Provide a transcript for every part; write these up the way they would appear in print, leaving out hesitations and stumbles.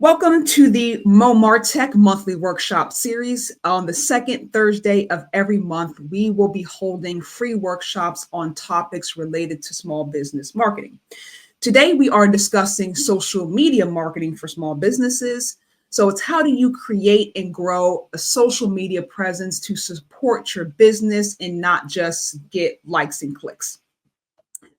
Welcome to the MoMartech monthly workshop series. On the second Thursday of every month, we will be holding free workshops on topics related to small business marketing. Today, we are discussing social media marketing for small businesses. So it's how do you create and grow a social media presence to support your business and not just get likes and clicks.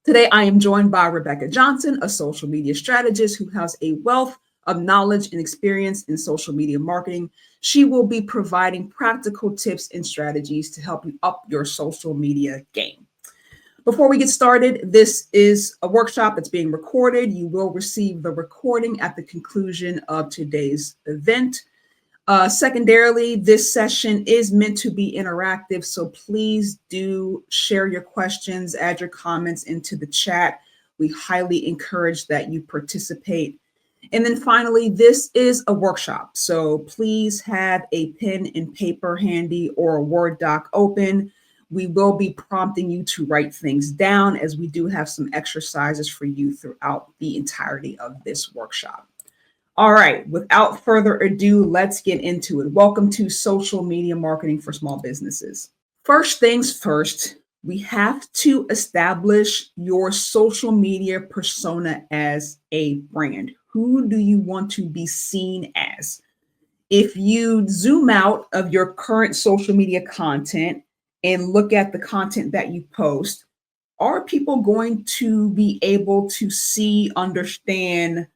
Today, I am joined by Rebecca Johnson, a social media strategist who has a wealth of knowledge and experience in social media marketing. She will be providing practical tips and strategies to help you up your social media game. Before we get started, this is a workshop that's being recorded. You will receive the recording at the conclusion of today's event. Secondarily, this session is meant to be interactive, so please do share your questions, add your comments into the chat. We highly encourage that you participate. And then finally, this is a workshop, so please have a pen and paper handy or a Word doc open. We will be prompting you to write things down as we do have some exercises for you throughout the entirety of this workshop. All right, without further ado, let's get into it. Welcome to Social Media Marketing for Small Businesses. First things first, we have to establish your social media persona as a brand. Who do you want to be seen as? If you zoom out of your current social media content and look at the content that you post, are people going to be able to see, understand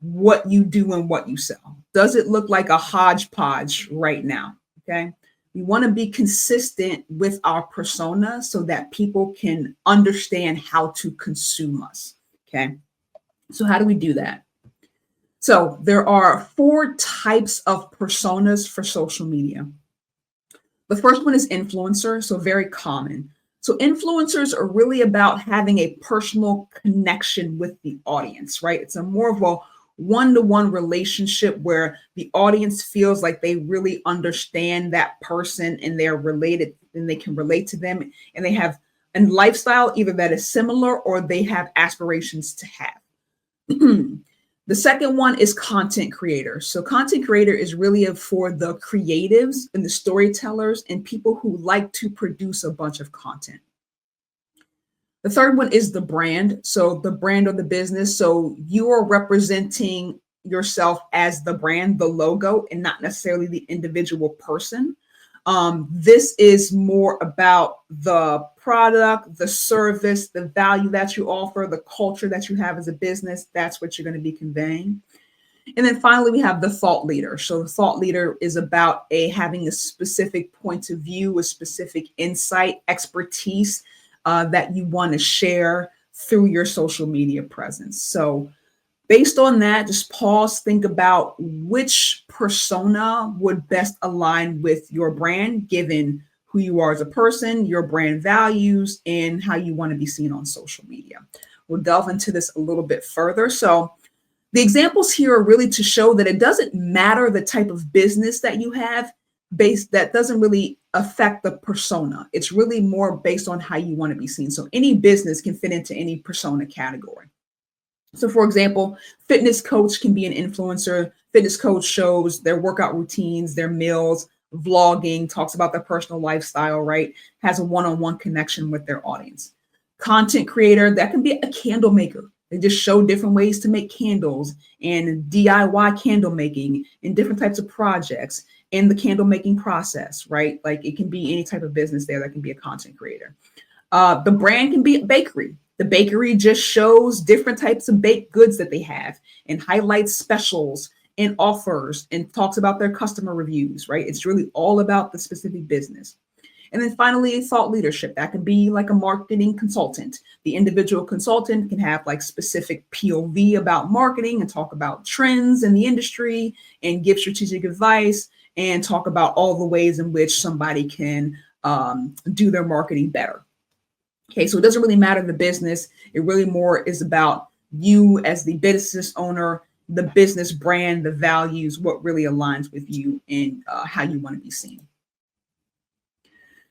what you do and what you sell? Does it look like a hodgepodge right now? Okay. We want to be consistent with our persona so that people can understand how to consume us. Okay. So how do we do that? So there are 4 types of personas for social media. The first one is influencer, so very common. So influencers are really about having a personal connection with the audience, right? It's a more of a one-to-one relationship where the audience feels like they really understand that person and they're related and they can relate to them and they have a lifestyle either that is similar or they have aspirations to have. The second one is content creator. So content creator is really for the creatives and the storytellers and people who like to produce a bunch of content. The third one is the brand. So the brand of the business. So you are representing yourself as the brand, the logo, and not necessarily the individual person. This is more about the product, the service, the value that you offer, the culture that you have as a business. That's what you're going to be conveying. And then finally, we have the thought leader. So the thought leader is about having a specific point of view, a specific insight, expertise that you want to share through your social media presence. So based on that, just pause, think about which persona would best align with your brand, given who you are as a person, your brand values, and how you want to be seen on social media. We'll delve into this a little bit further. So the examples here are really to show that it doesn't matter the type of business that you have, that doesn't really affect the persona. It's really more based on how you want to be seen. So any business can fit into any persona category. So for example, fitness coach can be an influencer. Fitness coach shows their workout routines, their meals, vlogging, talks about their personal lifestyle, right? Has a one-on-one connection with their audience. Content creator, that can be a candle maker. They just show different ways to make candles and DIY candle making and different types of projects in the candle making process, right? Like it can be any type of business there that can be a content creator. The brand can be a bakery. The bakery just shows different types of baked goods that they have and highlights specials and offers and talks about their customer reviews, right? It's really all about the specific business. And then finally, thought leadership. That can be like a marketing consultant. The individual consultant can have like specific POV about marketing and talk about trends in the industry and give strategic advice and talk about all the ways in which somebody can do their marketing better. Okay, so it doesn't really matter the business. It really more is about you as the business owner, the business brand, the values, what really aligns with you and how you want to be seen.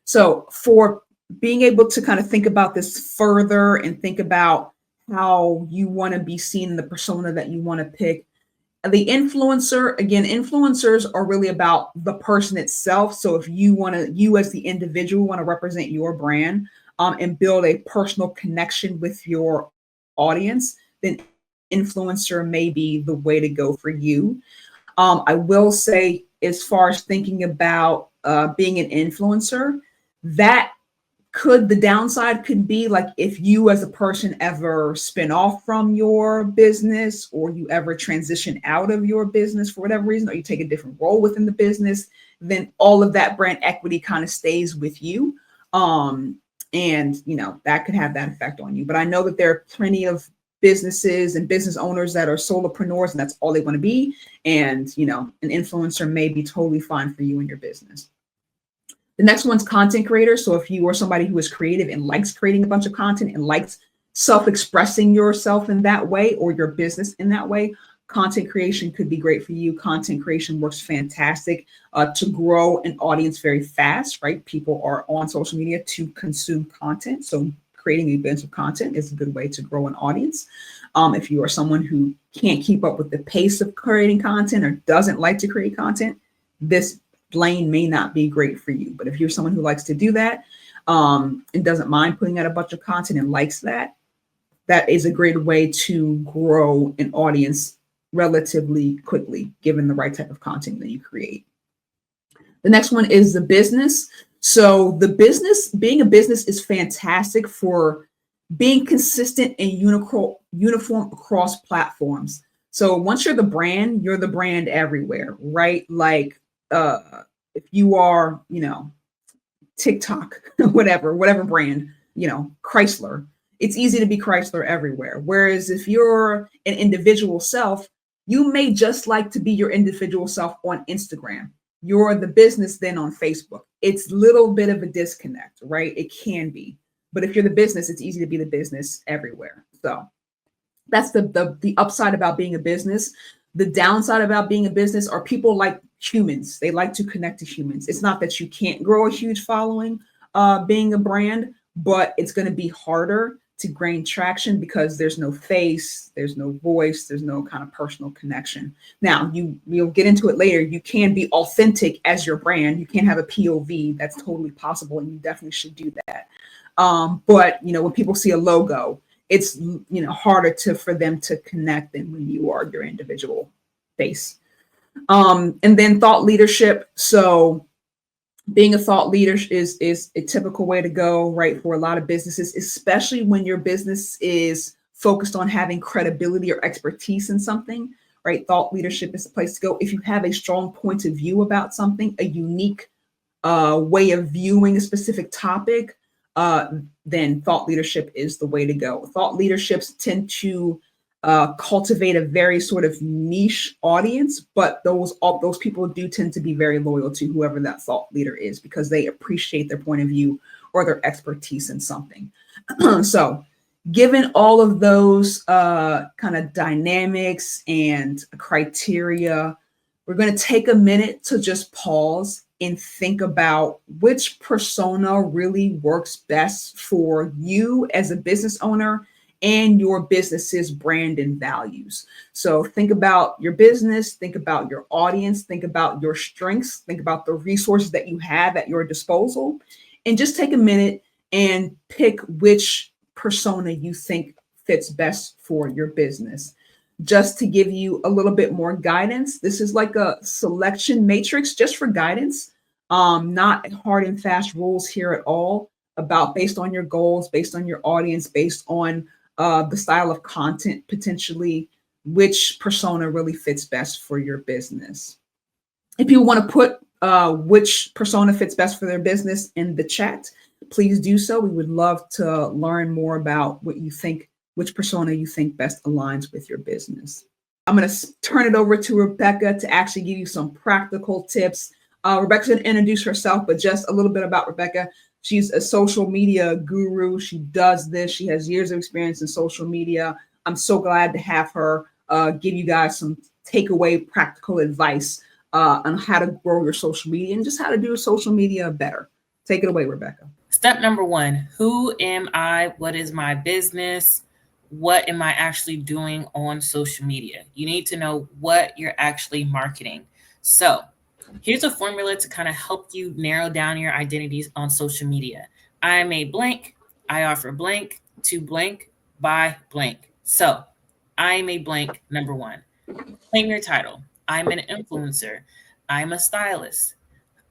So for being able to kind of think about this further and think about how you want to be seen in the persona that you want to pick, The influencer, again, influencers are really about the person itself. So if you as the individual want to represent your brand and build a personal connection with your audience, then influencer may be the way to go for you. I will say, as far as thinking about being an influencer, that the downside could be like if you as a person ever spin off from your business, or you ever transition out of your business for whatever reason, or you take a different role within the business, then all of that brand equity kind of stays with you. And that could have that effect on you. But I know that there are plenty of businesses and business owners that are solopreneurs, and that's all they want to be. And an influencer may be totally fine for you in your business. The next one's content creator. So if you are somebody who is creative and likes creating a bunch of content and likes self-expressing yourself in that way, or your business in that way, content creation could be great for you. Content creation works fantastic to grow an audience very fast, right? People are on social media to consume content. So creating a bunch of content is a good way to grow an audience. If you are someone who can't keep up with the pace of creating content or doesn't like to create content, this lane may not be great for you. But if you're someone who likes to do that and doesn't mind putting out a bunch of content and likes that, that is a great way to grow an audience relatively quickly, given the right type of content that you create. The next one is the business. So the business, being a business, is fantastic for being consistent and uniform across platforms. So once you're the brand everywhere, right? Like if you are, TikTok, whatever brand, Chrysler, it's easy to be Chrysler everywhere. Whereas if you're an individual self, you may just like to be your individual self on Instagram. You're the business then on Facebook. It's a little bit of a disconnect, right? It can be. But if you're the business, it's easy to be the business everywhere. So that's the upside about being a business. The downside about being a business are people like humans. They like to connect to humans. It's not that you can't grow a huge following being a brand, but it's going to be harder to gain traction because there's no face, there's no voice, there's no kind of personal connection. Now, we'll get into it later. You can be authentic as your brand. You can have a POV. That's totally possible, and you definitely should do that. But when people see a logo, it's harder for them to connect than when you are your individual face. And then thought leadership. So being a thought leader is a typical way to go, right, for a lot of businesses, especially when your business is focused on having credibility or expertise in something, right? Thought leadership is the place to go. If you have a strong point of view about something, a unique way of viewing a specific topic, then thought leadership is the way to go. Thought leaderships tend to cultivate a very sort of niche audience, but those people do tend to be very loyal to whoever that thought leader is because they appreciate their point of view or their expertise in something. So given all of those kind of dynamics and criteria, we're going to take a minute to just pause and think about which persona really works best for you as a business owner and your business's brand and values. So think about your business, think about your audience, think about your strengths, think about the resources that you have at your disposal, and just take a minute and pick which persona you think fits best for your business. Just to give you a little bit more guidance, this is like a selection matrix just for guidance, not hard and fast rules here at all about based on your goals, based on your audience, based on the style of content, potentially which persona really fits best for your business. If you want to put which persona fits best for their business in the chat, please do so. We would love to learn more about what you think, which persona you think best aligns with your business. I'm going to turn it over to Rebecca to actually give you some practical tips. Rebecca's going to introduce herself, but just a little bit about Rebecca. She's a social media guru. She does this. She has years of experience in social media. I'm so glad to have her give you guys some takeaway practical advice on how to grow your social media and just how to do social media better. Take it away, Rebecca. Step number one, who am I? What is my business? what am I actually doing on social media? You need to know what you're actually marketing. So here's a formula to kind of help you narrow down your identities on social media. I am a blank, I offer blank to blank by blank. So I am a blank, number one. Claim your title. I'm an influencer. I'm a stylist.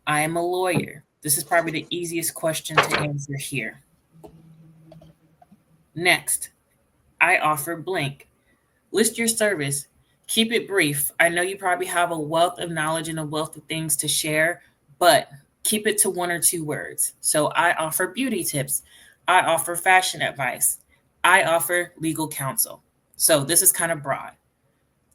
I am a lawyer. This is probably the easiest question to answer here. Next, I offer blank. List your service. Keep it brief. I know you probably have a wealth of knowledge and a wealth of things to share, but keep it to one or two words. So I offer beauty tips. I offer fashion advice. I offer legal counsel. So this is kind of broad.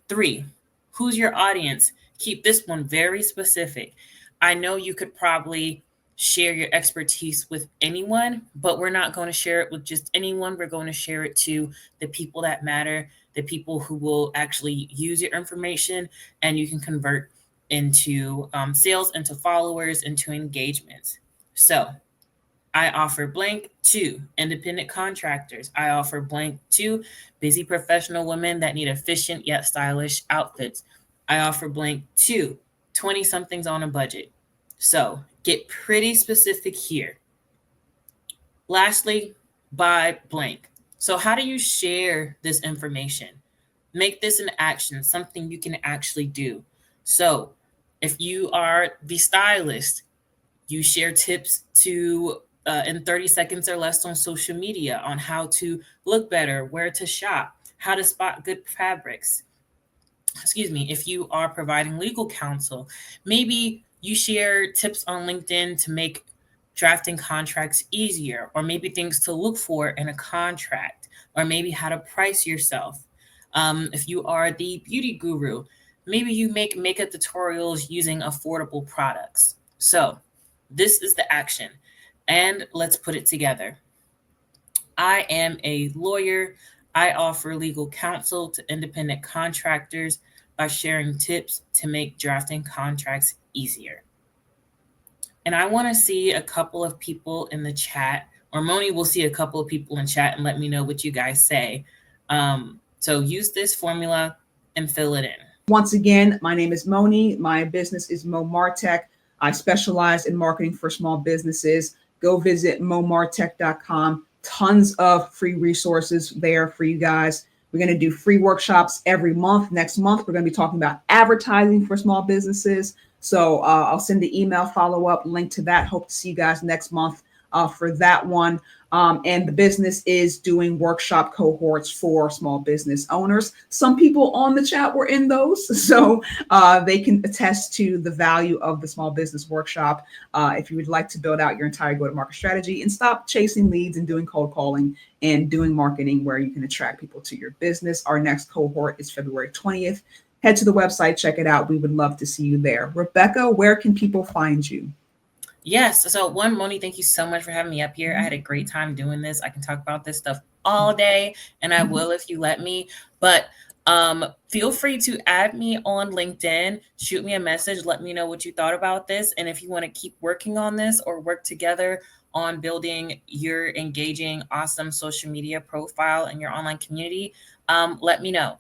Three, who's your audience? Keep this one very specific. I know you could probably share your expertise with anyone, but we're not going to share it with just anyone. We're going to share it to the people that matter, the people who will actually use your information, and you can convert into sales, into followers, into engagements. So I offer blank to independent contractors. I offer blank to busy professional women that need efficient yet stylish outfits. I offer blank to 20 somethings on a budget. So get pretty specific here. Lastly, by blank. So, how do you share this information? Make this an action, something you can actually do. So, if you are the stylist, you share tips to in 30 seconds or less on social media on how to look better, where to shop, how to spot good fabrics. Excuse me. If you are providing legal counsel, maybe you share tips on LinkedIn to make drafting contracts easier, or maybe things to look for in a contract, or maybe how to price yourself. If you are the beauty guru, maybe you make makeup tutorials using affordable products. So, this is the action. And let's put it together. I am a lawyer. I offer legal counsel to independent contractors by sharing tips to make drafting contracts easier. And I want to see a couple of people in the chat, or Moni will see a couple of people in chat and let me know what you guys say. So use this formula and fill it in. Once again, my name is Moni. My business is Mo Martech. I specialize in marketing for small businesses. Go visit momartech.com. Tons of free resources there for you guys. We're going to do free workshops every month. Next month, we're going to be talking about advertising for small businesses. So I'll send the email follow up link to that. Hope to see you guys next month for that one. And the business is doing workshop cohorts for small business owners. Some people on the chat were in those, so they can attest to the value of the small business workshop. If you would like to build out your entire go-to-market strategy and stop chasing leads and doing cold calling and doing marketing where you can attract people to your business, our next cohort is February 20th. Head to the website, check it out. We would love to see you there. Rebecca, where can people find you? Yes. So, one, Moni, thank you so much for having me up here. I had a great time doing this. I can talk about this stuff all day, and I will if you let me. But feel free to add me on LinkedIn, shoot me a message, let me know what you thought about this. And if you want to keep working on this or work together on building your engaging, awesome social media profile and your online community, let me know.